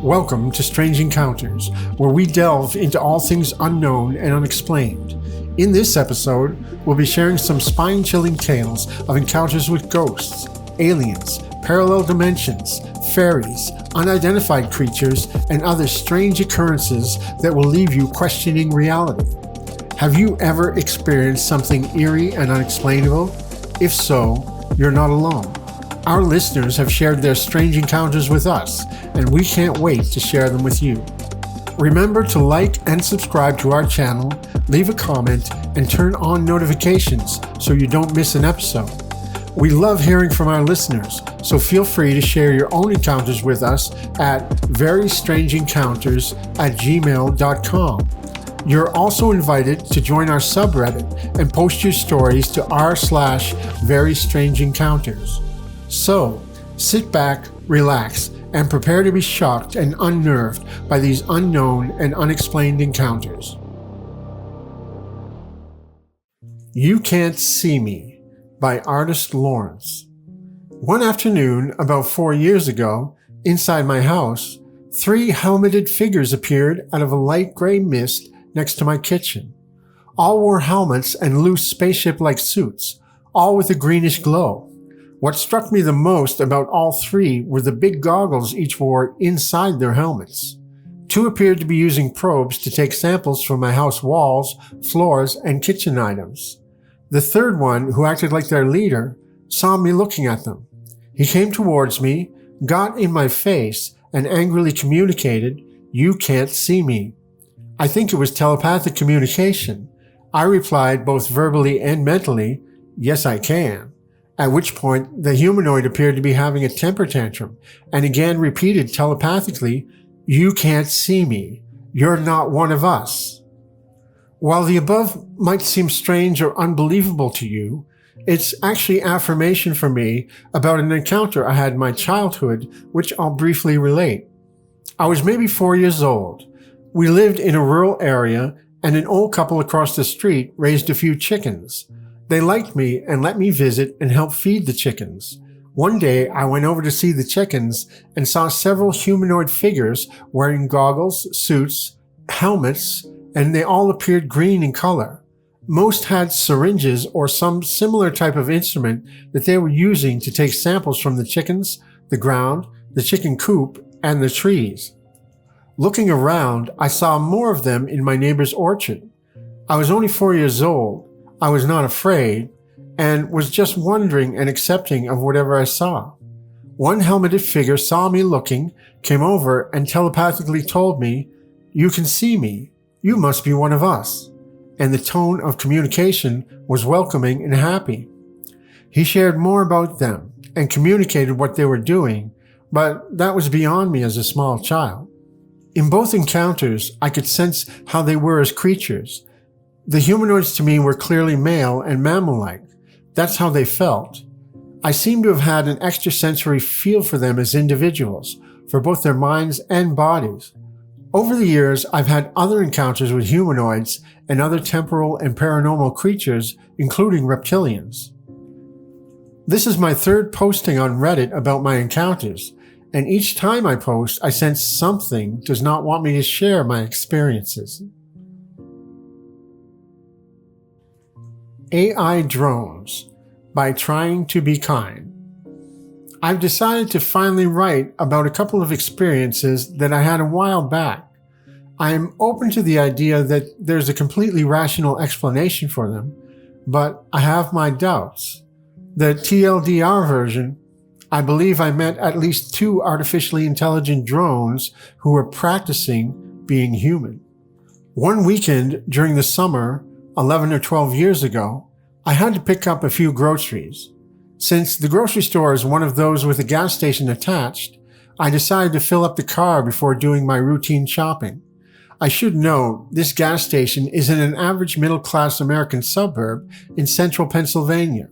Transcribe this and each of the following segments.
Welcome to Strange Encounters, where we delve into all things unknown and unexplained. In this episode, we'll be sharing some spine-chilling tales of encounters with ghosts, aliens, parallel dimensions, fairies, unidentified creatures, and other strange occurrences that will leave you questioning reality. Have you ever experienced something eerie and unexplainable? If so, you're not alone. Our listeners have shared their strange encounters with us, and we can't wait to share them with you. Remember to like and subscribe to our channel, leave a comment, and turn on notifications so you don't miss an episode. We love hearing from our listeners, so feel free to share your own encounters with us at verystrangeencounters@gmail.com. You're also invited to join our subreddit and post your stories to r/verystrangeencounters. So, sit back, relax, and prepare to be shocked and unnerved by these unknown and unexplained encounters. You Can't See Me by artist Lawrence. One afternoon, about 4 years ago, inside my house, 3 helmeted figures appeared out of a light gray mist next to my kitchen. All wore helmets and loose spaceship-like suits, all with a greenish glow. What struck me the most about all 3 were the big goggles each wore inside their helmets. 2 appeared to be using probes to take samples from my house walls, floors, and kitchen items. The third one, who acted like their leader, saw me looking at them. He came towards me, got in my face, and angrily communicated, "You can't see me." I think it was telepathic communication. I replied both verbally and mentally, "Yes, I can." At which point, the humanoid appeared to be having a temper tantrum and again repeated telepathically, "You can't see me. You're not one of us." While the above might seem strange or unbelievable to you, it's actually affirmation for me about an encounter I had in my childhood, which I'll briefly relate. I was maybe 4 years old. We lived in a rural area, and an old couple across the street raised a few chickens. They liked me and let me visit and help feed the chickens. One day, I went over to see the chickens and saw several humanoid figures wearing goggles, suits, helmets, and they all appeared green in color. Most had syringes or some similar type of instrument that they were using to take samples from the chickens, the ground, the chicken coop, and the trees. Looking around, I saw more of them in my neighbor's orchard. I was only 4 years old. I was not afraid, and was just wondering and accepting of whatever I saw. One helmeted figure saw me looking, came over, and telepathically told me, "You can see me. You must be one of us." And the tone of communication was welcoming and happy. He shared more about them and communicated what they were doing, but that was beyond me as a small child. In both encounters, I could sense how they were as creatures. The humanoids to me were clearly male and mammal-like. That's how they felt. I seem to have had an extrasensory feel for them as individuals, for both their minds and bodies. Over the years, I've had other encounters with humanoids and other temporal and paranormal creatures, including reptilians. This is my 3rd posting on Reddit about my encounters, and each time I post, I sense something does not want me to share my experiences. AI Drones by Trying to Be Kind. I've decided to finally write about a couple of experiences that I had a while back. I am open to the idea that there's a completely rational explanation for them, but I have my doubts. The TLDR version, I believe I met at least 2 artificially intelligent drones who were practicing being human. One weekend during the summer, 11 or 12 years ago, I had to pick up a few groceries. Since the grocery store is one of those with a gas station attached, I decided to fill up the car before doing my routine shopping. I should note, this gas station is in an average middle-class American suburb in central Pennsylvania.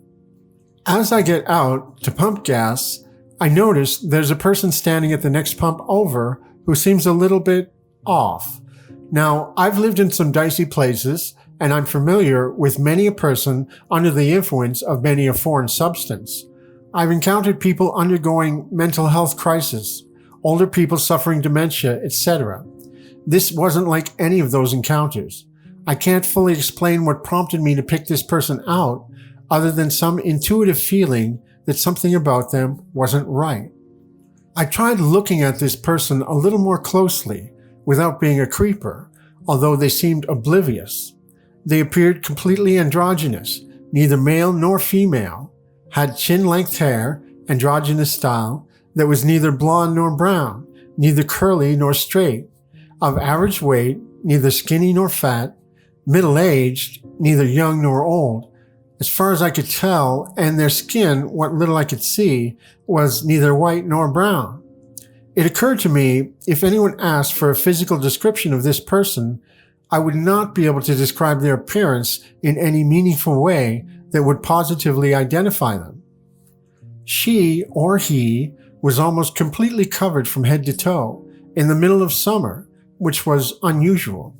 As I get out to pump gas, I notice there's a person standing at the next pump over who seems a little bit off. Now, I've lived in some dicey places, and I'm familiar with many a person under the influence of many a foreign substance. I've encountered people undergoing mental health crisis, older people suffering dementia, etc. This wasn't like any of those encounters. I can't fully explain what prompted me to pick this person out, other than some intuitive feeling that something about them wasn't right. I tried looking at this person a little more closely without being a creeper, although they seemed oblivious. They appeared completely androgynous, neither male nor female, had chin-length hair, androgynous style, that was neither blonde nor brown, neither curly nor straight, of average weight, neither skinny nor fat, middle-aged, neither young nor old, as far as I could tell, and their skin, what little I could see, was neither white nor brown. It occurred to me, if anyone asked for a physical description of this person, I would not be able to describe their appearance in any meaningful way that would positively identify them. She, or he, was almost completely covered from head to toe, in the middle of summer, which was unusual.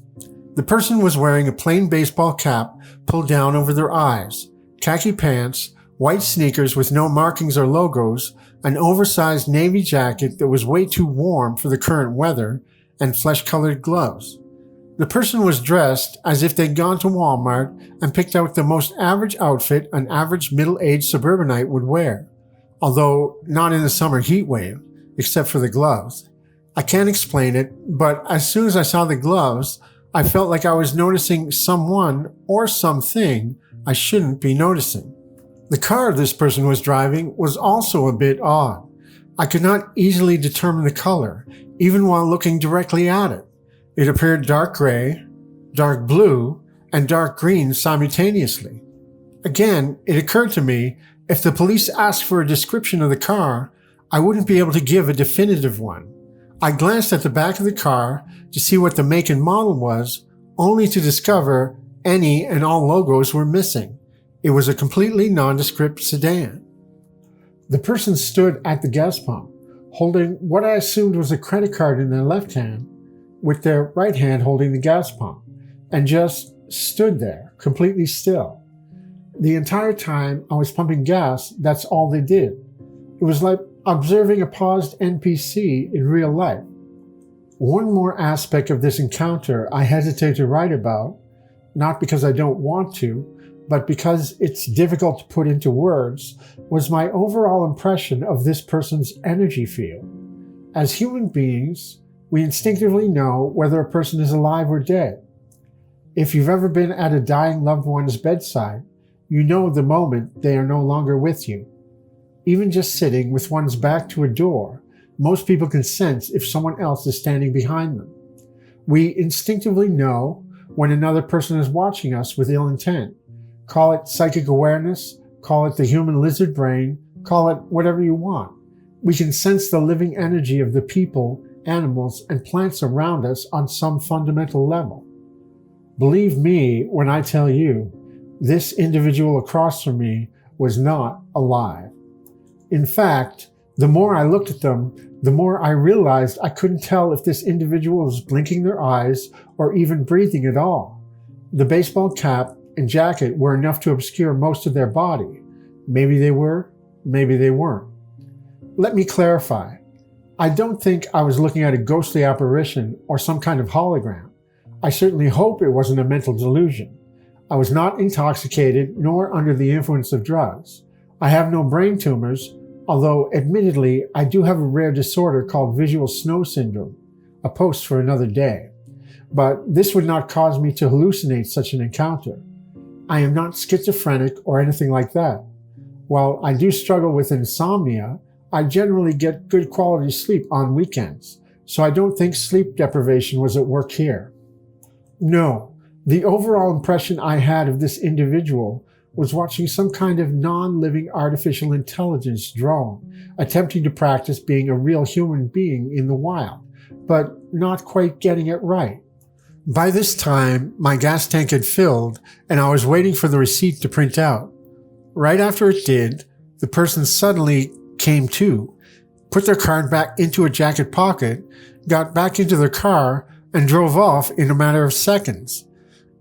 The person was wearing a plain baseball cap pulled down over their eyes, khaki pants, white sneakers with no markings or logos, an oversized navy jacket that was way too warm for the current weather, and flesh-colored gloves. The person was dressed as if they'd gone to Walmart and picked out the most average outfit an average middle-aged suburbanite would wear, although not in the summer heat wave, except for the gloves. I can't explain it, but as soon as I saw the gloves, I felt like I was noticing someone or something I shouldn't be noticing. The car this person was driving was also a bit odd. I could not easily determine the color, even while looking directly at it. It appeared dark gray, dark blue, and dark green simultaneously. Again, it occurred to me, if the police asked for a description of the car, I wouldn't be able to give a definitive one. I glanced at the back of the car to see what the make and model was, only to discover any and all logos were missing. It was a completely nondescript sedan. The person stood at the gas pump, holding what I assumed was a credit card in their left hand, with their right hand holding the gas pump, and just stood there, completely still. The entire time I was pumping gas, that's all they did. It was like observing a paused NPC in real life. One more aspect of this encounter I hesitate to write about, not because I don't want to, but because it's difficult to put into words, was my overall impression of this person's energy field. As human beings, we instinctively know whether a person is alive or dead. If you've ever been at a dying loved one's bedside, you know the moment they are no longer with you. Even just sitting with one's back to a door, most people can sense if someone else is standing behind them. We instinctively know when another person is watching us with ill intent. Call it psychic awareness, call it the human lizard brain, call it whatever you want. We can sense the living energy of the people, animals, and plants around us on some fundamental level. Believe me when I tell you, this individual across from me was not alive. In fact, the more I looked at them, the more I realized I couldn't tell if this individual was blinking their eyes or even breathing at all. The baseball cap and jacket were enough to obscure most of their body. Maybe they were, maybe they weren't. Let me clarify. I don't think I was looking at a ghostly apparition or some kind of hologram. I certainly hope it wasn't a mental delusion. I was not intoxicated nor under the influence of drugs. I have no brain tumors, although admittedly I do have a rare disorder called visual snow syndrome, a post for another day. But this would not cause me to hallucinate such an encounter. I am not schizophrenic or anything like that. While I do struggle with insomnia, I generally get good quality sleep on weekends, so I don't think sleep deprivation was at work here. No, the overall impression I had of this individual was watching some kind of non-living artificial intelligence drone, attempting to practice being a real human being in the wild, but not quite getting it right. By this time, my gas tank had filled, and I was waiting for the receipt to print out. Right after it did, the person suddenly came to, put their card back into a jacket pocket, got back into their car, and drove off in a matter of seconds.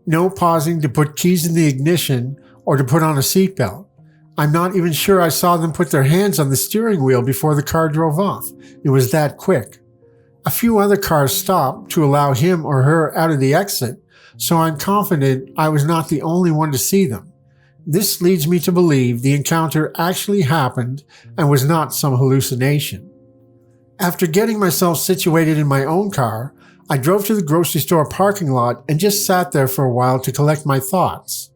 No pausing to put keys in the ignition or to put on a seatbelt. I'm not even sure I saw them put their hands on the steering wheel before the car drove off. It was that quick. A few other cars stopped to allow him or her out of the exit, so I'm confident I was not the only one to see them. This leads me to believe the encounter actually happened and was not some hallucination. After getting myself situated in my own car, I drove to the grocery store parking lot and just sat there for a while to collect my thoughts.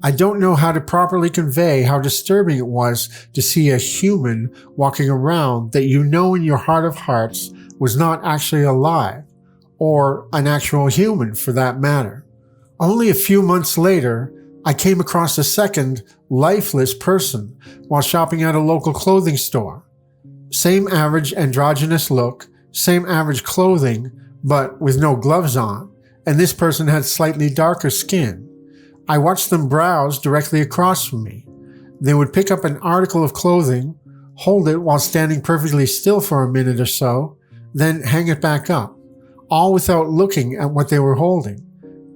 I don't know how to properly convey how disturbing it was to see a human walking around that you know in your heart of hearts was not actually alive, or an actual human for that matter. Only a few months later, I came across a second, lifeless person while shopping at a local clothing store. Same average androgynous look, same average clothing, but with no gloves on, and this person had slightly darker skin. I watched them browse directly across from me. They would pick up an article of clothing, hold it while standing perfectly still for a minute or so, then hang it back up, all without looking at what they were holding.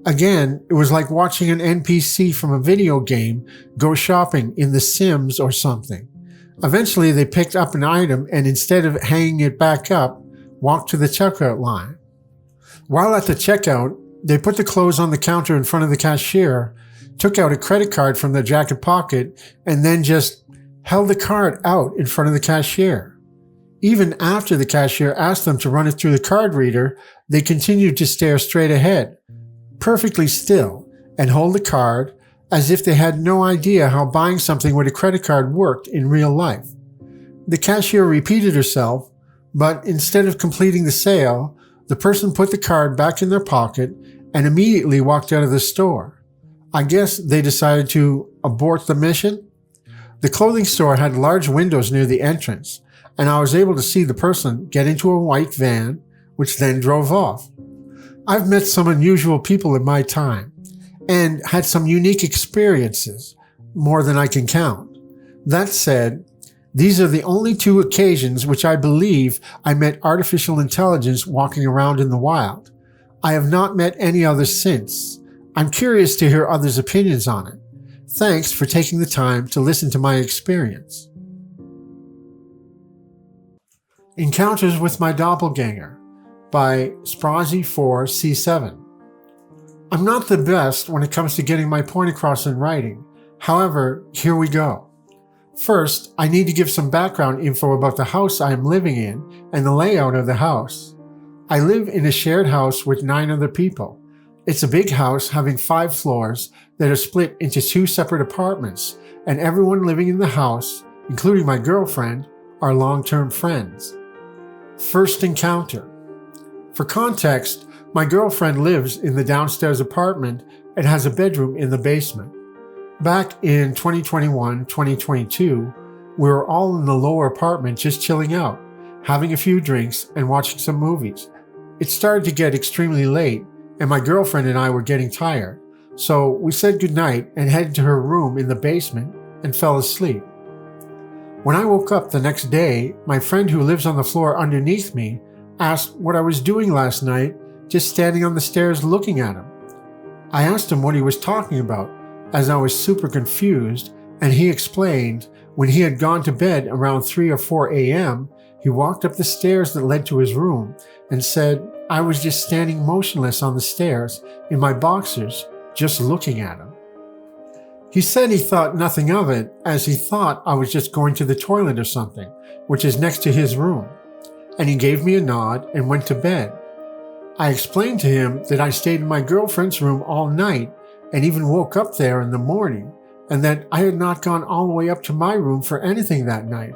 Again, it was like watching an NPC from a video game go shopping in The Sims or something. Eventually, they picked up an item and instead of hanging it back up, walked to the checkout line. While at the checkout, they put the clothes on the counter in front of the cashier, took out a credit card from their jacket pocket, and then just held the card out in front of the cashier. Even after the cashier asked them to run it through the card reader, they continued to stare straight ahead, perfectly still, and hold the card as if they had no idea how buying something with a credit card worked in real life. The cashier repeated herself, but instead of completing the sale, the person put the card back in their pocket and immediately walked out of the store. I guess they decided to abort the mission. The clothing store had large windows near the entrance, and I was able to see the person get into a white van, which then drove off. I've met some unusual people in my time, and had some unique experiences, more than I can count. That said, these are the only two occasions which I believe I met artificial intelligence walking around in the wild. I have not met any others since. I'm curious to hear others' opinions on it. Thanks for taking the time to listen to my experience. Encounters with My Doppelgänger by Sprazzy4C7. I'm not the best when it comes to getting my point across in writing. However, here we go. First, I need to give some background info about the house I am living in and the layout of the house. I live in a shared house with 9 other people. It's a big house having 5 floors that are split into 2 separate apartments, and everyone living in the house, including my girlfriend, are long-term friends. First encounter. For context, my girlfriend lives in the downstairs apartment and has a bedroom in the basement. Back in 2021-2022, we were all in the lower apartment just chilling out, having a few drinks and watching some movies. It started to get extremely late, and my girlfriend and I were getting tired, so we said goodnight and headed to her room in the basement and fell asleep. When I woke up the next day, my friend who lives on the floor underneath me asked what I was doing last night, just standing on the stairs looking at him. I asked him what he was talking about, as I was super confused, and he explained when he had gone to bed around 3 or 4 a.m., he walked up the stairs that led to his room and said, I was just standing motionless on the stairs in my boxers, just looking at him. He said he thought nothing of it, as he thought I was just going to the toilet or something, which is next to his room, and he gave me a nod and went to bed. I explained to him that I stayed in my girlfriend's room all night and even woke up there in the morning, and that I had not gone all the way up to my room for anything that night.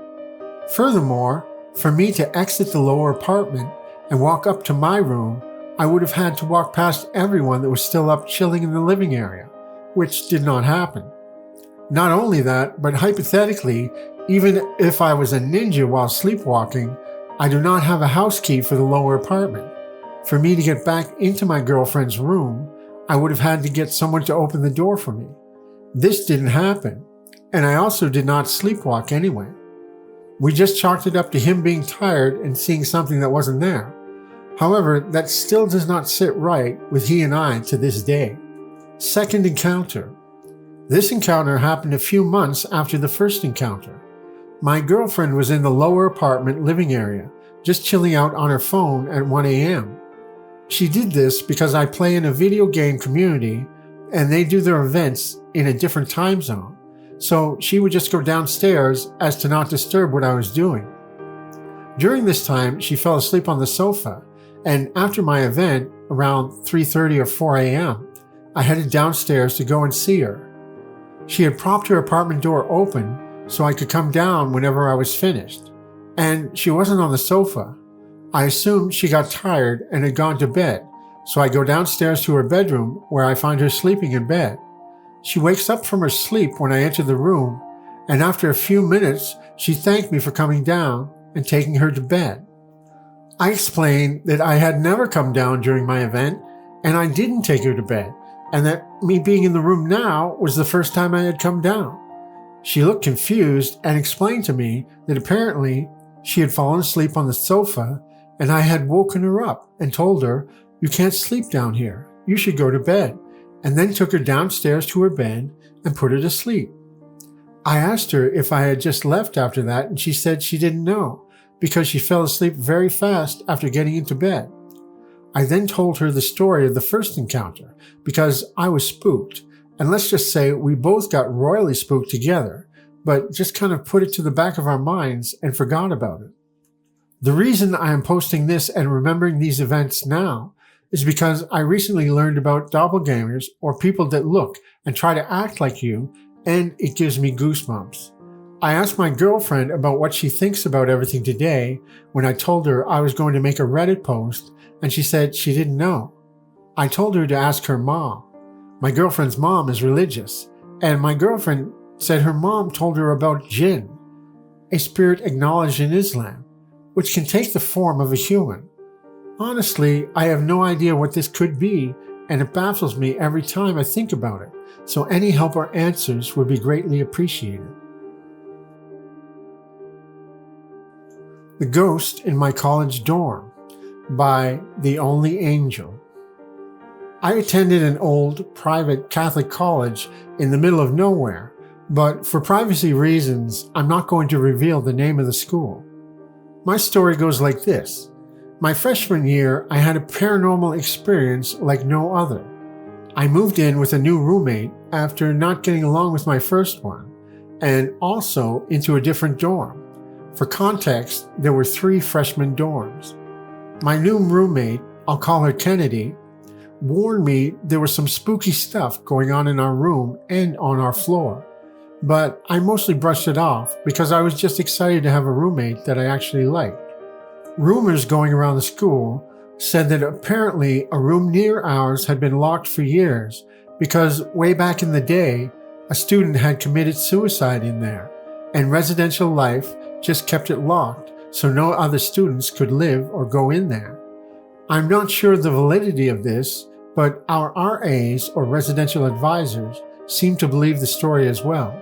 Furthermore, for me to exit the lower apartment and walk up to my room, I would have had to walk past everyone that was still up chilling in the living area, which did not happen. Not only that, but hypothetically, even if I was a ninja while sleepwalking, I do not have a house key for the lower apartment. For me to get back into my girlfriend's room, I would have had to get someone to open the door for me. This didn't happen, and I also did not sleepwalk anyway. We just chalked it up to him being tired and seeing something that wasn't there. However, that still does not sit right with he and I to this day. Second encounter. This encounter happened a few months after the first encounter. My girlfriend was in the lower apartment living area, just chilling out on her phone at 1 a.m. She did this because I play in a video game community and they do their events in a different time zone. So she would just go downstairs as to not disturb what I was doing. During this time, she fell asleep on the sofa, and after my event, around 3:30 or 4 a.m., I headed downstairs to go and see her. She had propped her apartment door open so I could come down whenever I was finished, and she wasn't on the sofa. I assumed she got tired and had gone to bed, so I go downstairs to her bedroom where I find her sleeping in bed. She wakes up from her sleep when I enter the room, and after a few minutes, she thanked me for coming down and taking her to bed. I explained that I had never come down during my event, and I didn't take her to bed, and that me being in the room now was the first time I had come down. She looked confused and explained to me that apparently she had fallen asleep on the sofa, and I had woken her up and told her, "You can't sleep down here, you should go to bed," and then took her downstairs to her bed and put her to sleep. I asked her if I had just left after that, and she said she didn't know, because she fell asleep very fast after getting into bed. I then told her the story of the first encounter, because I was spooked, and let's just say we both got royally spooked together, but just kind of put it to the back of our minds and forgot about it. The reason I am posting this and remembering these events now is because I recently learned about doppelgangers, or people that look and try to act like you, and it gives me goosebumps. I asked my girlfriend about what she thinks about everything today when I told her I was going to make a Reddit post, and she said she didn't know. I told her to ask her mom. My girlfriend's mom is religious, and my girlfriend said her mom told her about jinn, a spirit acknowledged in Islam, which can take the form of a human. Honestly, I have no idea what this could be, and it baffles me every time I think about it, so any help or answers would be greatly appreciated. The Ghost in My College Dorm by The Only Angel. I attended an old private Catholic college in the middle of nowhere, but for privacy reasons, I'm not going to reveal the name of the school. My story goes like this. My freshman year, I had a paranormal experience like no other. I moved in with a new roommate after not getting along with my first one, and also into a different dorm. For context, there were 3 freshman dorms. My new roommate, I'll call her Kennedy, warned me there was some spooky stuff going on in our room and on our floor, but I mostly brushed it off because I was just excited to have a roommate that I actually liked. Rumors going around the school said that apparently a room near ours had been locked for years because way back in the day, a student had committed suicide in there, and residential life just kept it locked so no other students could live or go in there. I'm not sure the validity of this, but our RAs, or residential advisors, seem to believe the story as well.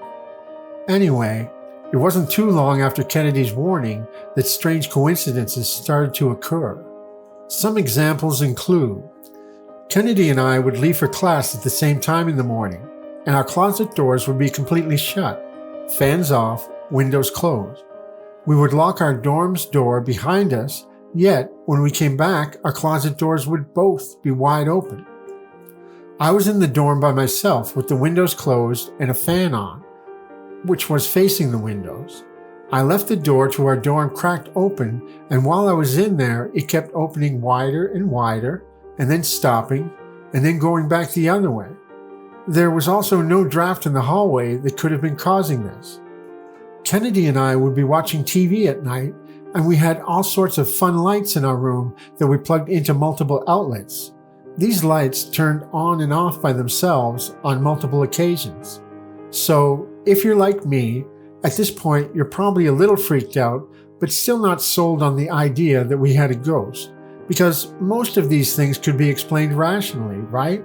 Anyway, it wasn't too long after Kennedy's warning that strange coincidences started to occur. Some examples include, Kennedy and I would leave for class at the same time in the morning, and our closet doors would be completely shut, fans off, windows closed. We would lock our dorm's door behind us, yet when we came back, our closet doors would both be wide open. I was in the dorm by myself with the windows closed and a fan on, which was facing the windows. I left the door to our dorm cracked open, and while I was in there, it kept opening wider and wider, and then stopping, and then going back the other way. There was also no draft in the hallway that could have been causing this. Kennedy and I would be watching TV at night, and we had all sorts of fun lights in our room that we plugged into multiple outlets. These lights turned on and off by themselves on multiple occasions. So, if you're like me, at this point you're probably a little freaked out, but still not sold on the idea that we had a ghost, because most of these things could be explained rationally, right?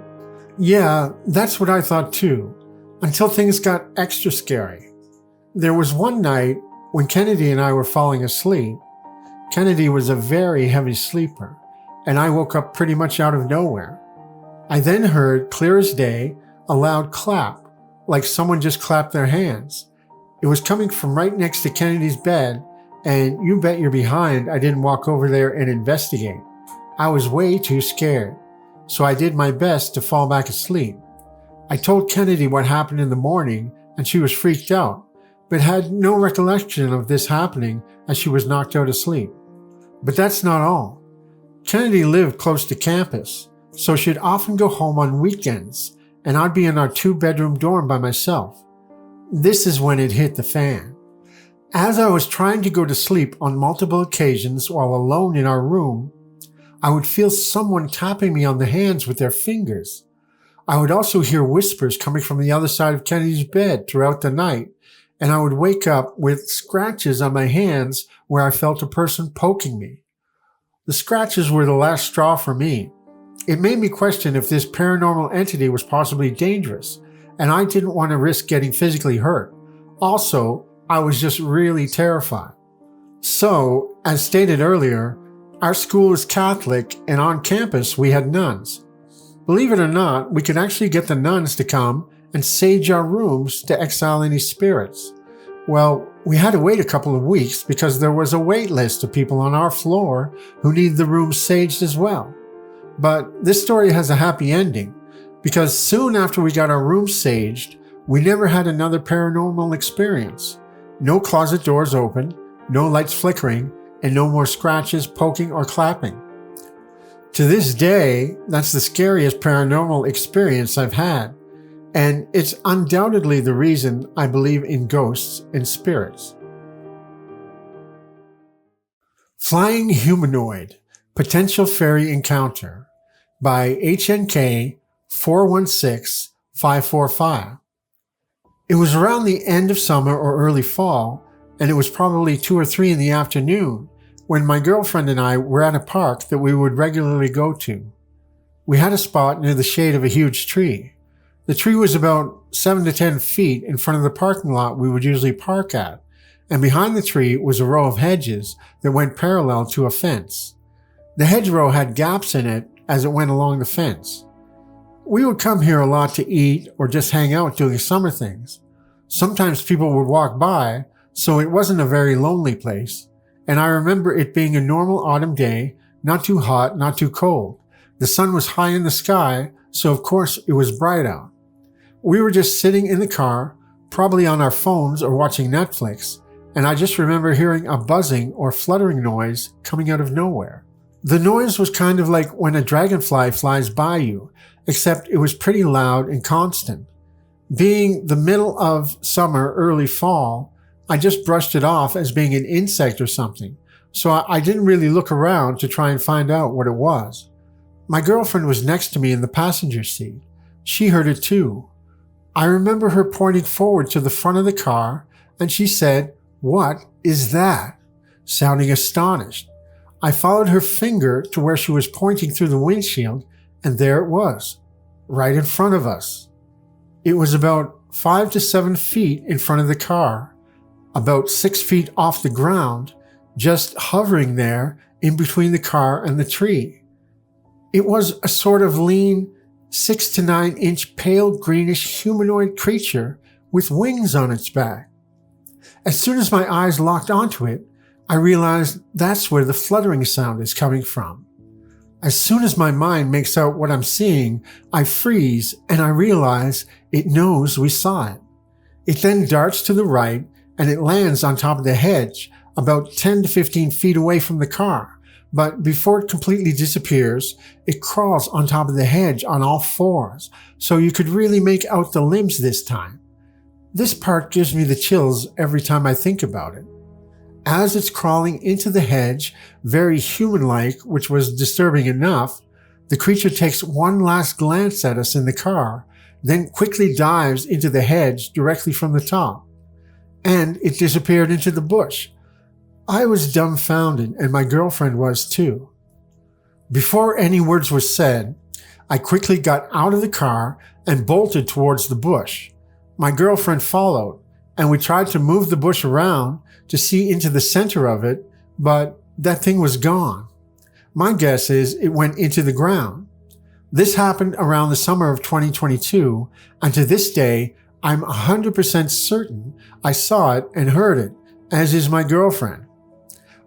Yeah, that's what I thought too, until things got extra scary. There was one night when Kennedy and I were falling asleep. Kennedy was a very heavy sleeper, and I woke up pretty much out of nowhere. I then heard, clear as day, a loud clap, like someone just clapped their hands. It was coming from right next to Kennedy's bed, and you bet your behind I didn't walk over there and investigate. I was way too scared, so I did my best to fall back asleep. I told Kennedy what happened in the morning, and she was freaked out, but had no recollection of this happening as she was knocked out asleep. But that's not all. Kennedy lived close to campus, so she'd often go home on weekends, and I'd be in our 2-bedroom dorm by myself. This is when it hit the fan. As I was trying to go to sleep on multiple occasions while alone in our room, I would feel someone tapping me on the hands with their fingers. I would also hear whispers coming from the other side of Kennedy's bed throughout the night, and I would wake up with scratches on my hands where I felt a person poking me. The scratches were the last straw for me. It made me question if this paranormal entity was possibly dangerous, and I didn't want to risk getting physically hurt. Also, I was just really terrified. So, as stated earlier, our school is Catholic, and on campus we had nuns. Believe it or not, we could actually get the nuns to come and sage our rooms to exile any spirits. Well, we had to wait a couple of weeks because there was a wait list of people on our floor who needed the rooms saged as well. But this story has a happy ending because soon after we got our rooms saged, we never had another paranormal experience. No closet doors open, no lights flickering, and no more scratches, poking, or clapping. To this day, that's the scariest paranormal experience I've had, and it's undoubtedly the reason I believe in ghosts and spirits. Flying Humanoid, Potential Fairy Encounter by HNK 416545. It was around the end of summer or early fall, and it was probably 2 or 3 in the afternoon when my girlfriend and I were at a park that we would regularly go to. We had a spot near the shade of a huge tree. The tree was about 7 to 10 feet in front of the parking lot we would usually park at, and behind the tree was a row of hedges that went parallel to a fence. The hedgerow had gaps in it as it went along the fence. We would come here a lot to eat or just hang out doing summer things. Sometimes people would walk by, so it wasn't a very lonely place. And I remember it being a normal autumn day, not too hot, not too cold. The sun was high in the sky, so of course it was bright out. We were just sitting in the car, probably on our phones or watching Netflix, and I just remember hearing a buzzing or fluttering noise coming out of nowhere. The noise was kind of like when a dragonfly flies by you, except it was pretty loud and constant. Being the middle of summer, early fall, I just brushed it off as being an insect or something, so I didn't really look around to try and find out what it was. My girlfriend was next to me in the passenger seat. She heard it too. I remember her pointing forward to the front of the car, and she said, "What is that?" sounding astonished. I followed her finger to where she was pointing through the windshield, and there it was, right in front of us. It was about 5 to 7 feet in front of the car, about 6 feet off the ground, just hovering there in between the car and the tree. It was a sort of lean, 6 to 9 inch pale greenish humanoid creature with wings on its back. As soon as my eyes locked onto it, I realized that's where the fluttering sound is coming from. As soon as my mind makes out what I'm seeing, I freeze and I realize it knows we saw it. It then darts to the right and it lands on top of the hedge about 10 to 15 feet away from the car. But before it completely disappears, it crawls on top of the hedge on all fours, so you could really make out the limbs this time. This part gives me the chills every time I think about it. As it's crawling into the hedge, very human-like, which was disturbing enough, the creature takes one last glance at us in the car, then quickly dives into the hedge directly from the top. And it disappeared into the bush. I was dumbfounded, and my girlfriend was too. Before any words were said, I quickly got out of the car and bolted towards the bush. My girlfriend followed, and we tried to move the bush around to see into the center of it, but that thing was gone. My guess is it went into the ground. This happened around the summer of 2022, and to this day, I'm 100% certain I saw it and heard it, as is my girlfriend.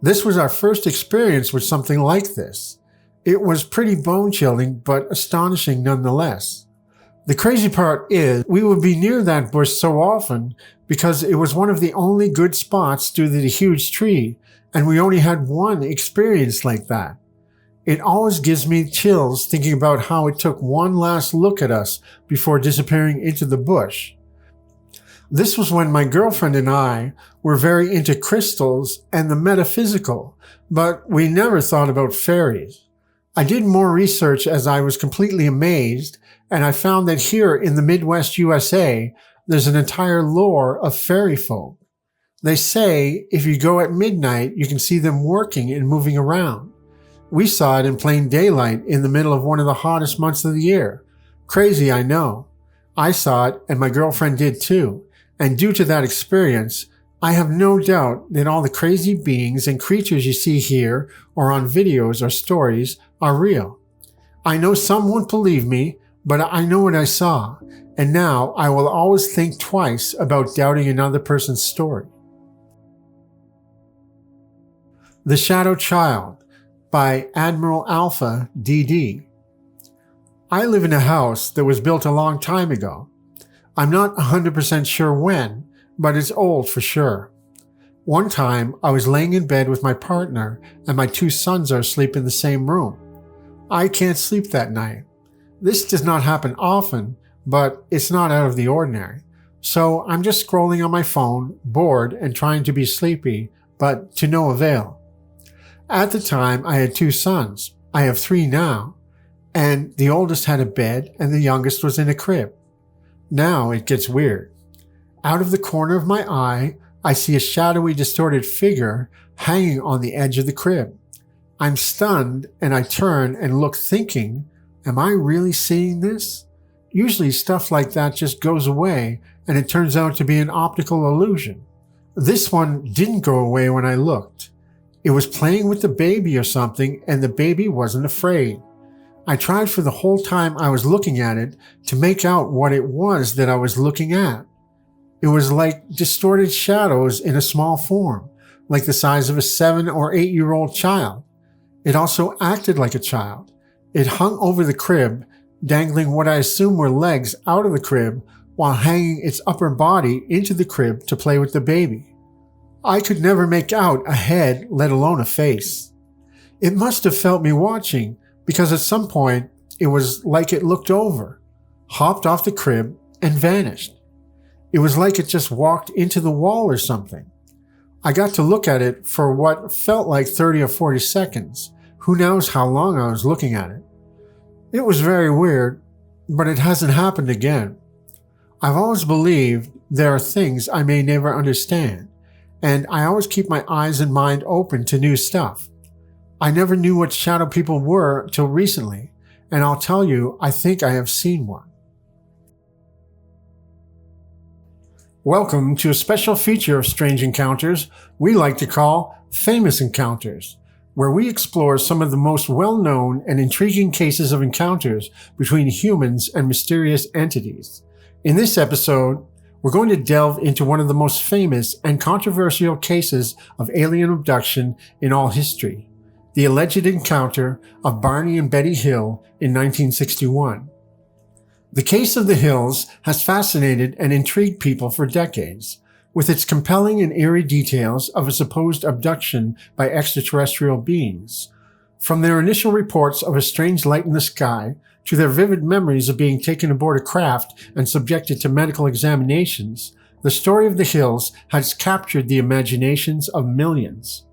This was our first experience with something like this. It was pretty bone-chilling, but astonishing nonetheless. The crazy part is, we would be near that bush so often because it was one of the only good spots due to the huge tree, and we only had one experience like that. It always gives me chills thinking about how it took one last look at us before disappearing into the bush. This was when my girlfriend and I were very into crystals and the metaphysical, but we never thought about fairies. I did more research as I was completely amazed, and I found that here in the Midwest USA, there's an entire lore of fairy folk. They say if you go at midnight, you can see them working and moving around. We saw it in plain daylight in the middle of one of the hottest months of the year. Crazy, I know. I saw it, and my girlfriend did too. And due to that experience, I have no doubt that all the crazy beings and creatures you see here or on videos or stories are real. I know some won't believe me, but I know what I saw, and now I will always think twice about doubting another person's story. The Shadow Child by Admiral Alpha DD. I live in a house that was built a long time ago. I'm not 100% sure when, but it's old for sure. One time, I was laying in bed with my partner and my 2 sons are asleep in the same room. I can't sleep that night. This does not happen often, but it's not out of the ordinary. So I'm just scrolling on my phone, bored and trying to be sleepy, but to no avail. At the time, I had 2 sons. I have 3 now, and the oldest had a bed and the youngest was in a crib. Now it gets weird. Out of the corner of my eye, I see a shadowy, distorted figure hanging on the edge of the crib. I'm stunned and I turn and look thinking, am I really seeing this? Usually stuff like that just goes away and it turns out to be an optical illusion. This one didn't go away when I looked. It was playing with the baby or something and the baby wasn't afraid. I tried for the whole time I was looking at it to make out what it was that I was looking at. It was like distorted shadows in a small form, like the size of a 7 or 8-year-old child. It also acted like a child. It hung over the crib, dangling what I assume were legs out of the crib while hanging its upper body into the crib to play with the baby. I could never make out a head, let alone a face. It must have felt me watching, because at some point it was like it looked over, hopped off the crib, and vanished. It was like it just walked into the wall or something. I got to look at it for what felt like 30 or 40 seconds. Who knows how long I was looking at it. It was very weird, but it hasn't happened again. I've always believed there are things I may never understand, and I always keep my eyes and mind open to new stuff. I never knew what shadow people were till recently, and I'll tell you, I think I have seen one. Welcome to a special feature of Strange Encounters we like to call Famous Encounters, where we explore some of the most well-known and intriguing cases of encounters between humans and mysterious entities. In this episode, we're going to delve into one of the most famous and controversial cases of alien abduction in all history, the alleged encounter of Barney and Betty Hill in 1961. The case of the Hills has fascinated and intrigued people for decades, with its compelling and eerie details of a supposed abduction by extraterrestrial beings. From their initial reports of a strange light in the sky, to their vivid memories of being taken aboard a craft and subjected to medical examinations, the story of the Hills has captured the imaginations of millions.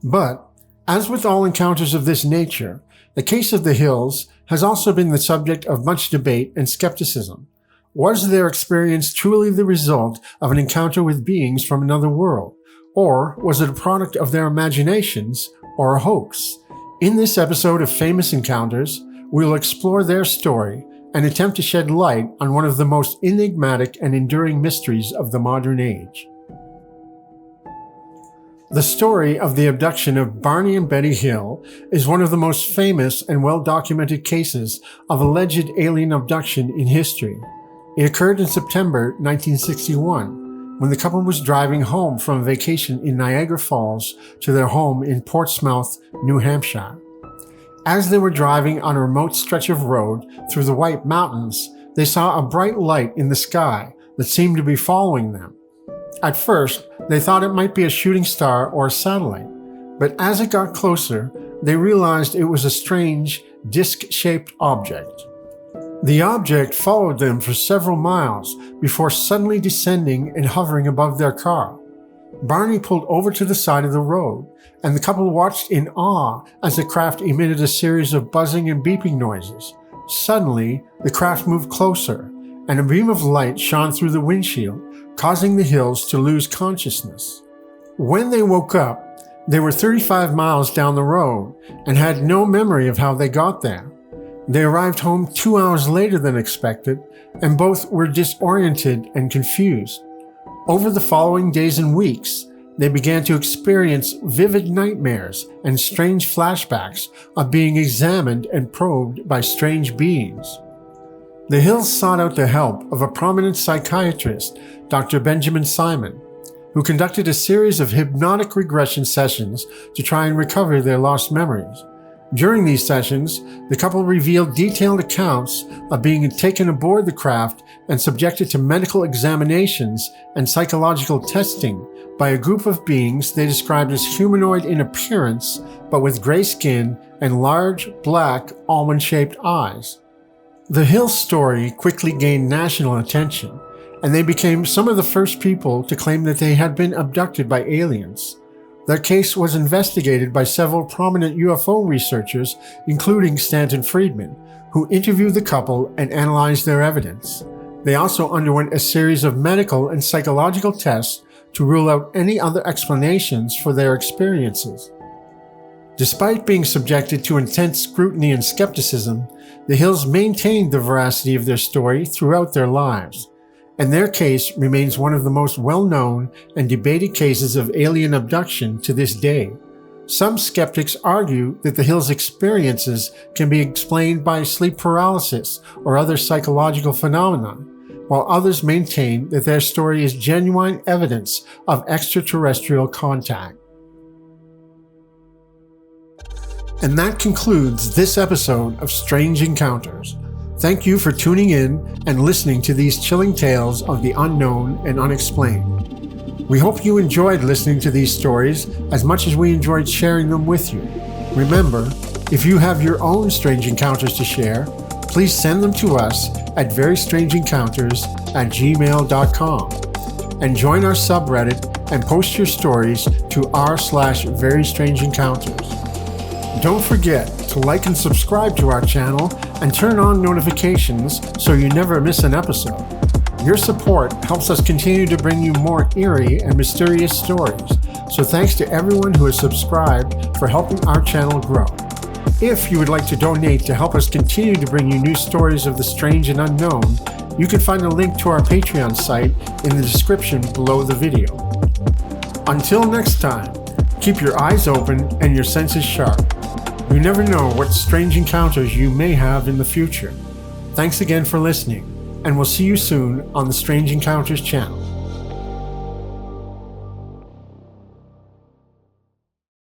But, as with all encounters of this nature, the case of the Hills has also been the subject of much debate and skepticism. Was their experience truly the result of an encounter with beings from another world? Or was it a product of their imaginations or a hoax? In this episode of Famous Encounters, we'll explore their story and attempt to shed light on one of the most enigmatic and enduring mysteries of the modern age. The story of the abduction of Barney and Betty Hill is one of the most famous and well-documented cases of alleged alien abduction in history. It occurred in September 1961, when the couple was driving home from a vacation in Niagara Falls to their home in Portsmouth, New Hampshire. As they were driving on a remote stretch of road through the White Mountains, they saw a bright light in the sky that seemed to be following them. At first, they thought it might be a shooting star or a satellite, but as it got closer, they realized it was a strange, disc-shaped object. The object followed them for several miles before suddenly descending and hovering above their car. Barney pulled over to the side of the road, and the couple watched in awe as the craft emitted a series of buzzing and beeping noises. Suddenly, the craft moved closer, and a beam of light shone through the windshield, causing the Hills to lose consciousness. When they woke up, they were 35 miles down the road and had no memory of how they got there. They arrived home 2 hours later than expected, and both were disoriented and confused. Over the following days and weeks, they began to experience vivid nightmares and strange flashbacks of being examined and probed by strange beings. The Hills sought out the help of a prominent psychiatrist, Dr. Benjamin Simon, who conducted a series of hypnotic regression sessions to try and recover their lost memories. During these sessions, the couple revealed detailed accounts of being taken aboard the craft and subjected to medical examinations and psychological testing by a group of beings they described as humanoid in appearance, but with gray skin and large, black, almond-shaped eyes. The Hills' story quickly gained national attention, and they became some of the first people to claim that they had been abducted by aliens. Their case was investigated by several prominent UFO researchers, including Stanton Friedman, who interviewed the couple and analyzed their evidence. They also underwent a series of medical and psychological tests to rule out any other explanations for their experiences. Despite being subjected to intense scrutiny and skepticism, the Hills maintained the veracity of their story throughout their lives, and their case remains one of the most well-known and debated cases of alien abduction to this day. Some skeptics argue that the Hills' experiences can be explained by sleep paralysis or other psychological phenomena, while others maintain that their story is genuine evidence of extraterrestrial contact. And that concludes this episode of Strange Encounters. Thank you for tuning in and listening to these chilling tales of the unknown and unexplained. We hope you enjoyed listening to these stories as much as we enjoyed sharing them with you. Remember, if you have your own strange encounters to share, please send them to us at verystrangeencounters@gmail.com and join our subreddit and post your stories to r/verystrangeencounters. Don't forget to like and subscribe to our channel and turn on notifications so you never miss an episode. Your support helps us continue to bring you more eerie and mysterious stories, so thanks to everyone who has subscribed for helping our channel grow. If you would like to donate to help us continue to bring you new stories of the strange and unknown, you can find a link to our Patreon site in the description below the video. Until next time, keep your eyes open and your senses sharp. You never know what strange encounters you may have in the future. Thanks again for listening, and we'll see you soon on the Strange Encounters channel.